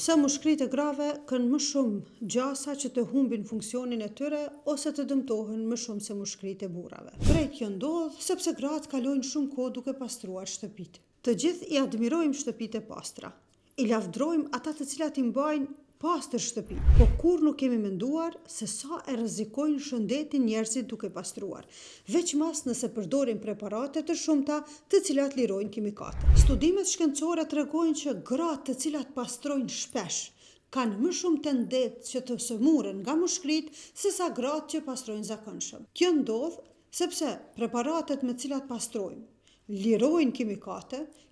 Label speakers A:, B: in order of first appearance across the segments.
A: Pse mushkrit e grave kanë më shumë gjasa që të humbin funksionin e tyre ose të dëmtohen më shumë se mushkrit e burrave. Krejt kjo ndodh sepse gratë kalojnë shumë kohë duke pastruar shtëpitë. Të gjithë i admirojmë shtëpitë e pastra. I lavdrojmë ata të cilat i mbajnë pastër shtëpi, po kur nuk kemi menduar se sa e rrezikojnë shëndetin njerëzit duke pastruar, veçmas nëse përdorin preparate të shumta të cilat lirojnë kimikate. Studimet shkencore tregojnë që gratë të cilat pastrojnë shpesh kanë më shumë tendencë që të sëmurën nga mushkrit sesa gratë që pastrojnë zakonshëm. Kjo ndodh sepse preparatet me cilat pastrojmë lirojnë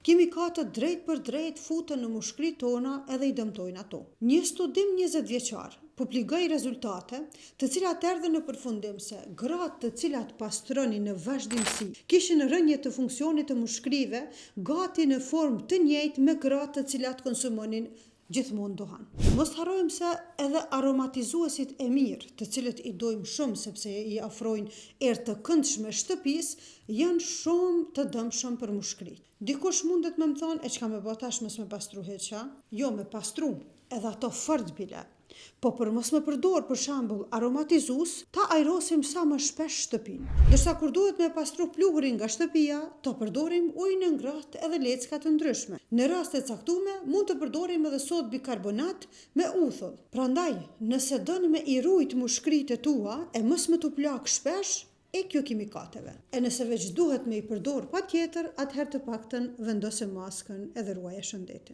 A: kimikate drejt për drejt futen në mushkrit tona edhe i dëmtojnë ato. Një studim 20 vjeçar publikoi rezultate të cilat erdhën në përfundim se gratë të cilat pastronin në vazhdimsi kishin rënje të funksionit të mushkrive gati në formë të njëjtë me gratë të cilat konsumonin gjithmonë duhan. Mos harrojmë se edhe aromatizuesit e mirë, të cilët i dojmë shumë sepse i ofrojnë erë të këndshme shtëpisë, janë shumë të dëmshëm për mushkrit. Dikush mundet me më thonë, e çka me bë tash mos me pastru heqa? Jo, me pastru, edhe ato fort bile. Po për mos me përdor për shembull aromatizues, ta ajrosim sa më shpesh shtëpinë. Ndërsa kur duhet me pastru pluhurin nga shtëpia, ta përdorim ujin e ngrohtë edhe lecka të ndryshme. Në raste caktuara mund të përdorim edhe sodë bikarbonat me uthull. Prandaj, nëse doni me i rujt mushkritë tua e mos me tu plak shpesh, e kjo kimikateve. E nëse veç duhet me i përdor patjetër, atëherë të paktën vendose maskën edhe ruaje shëndetin.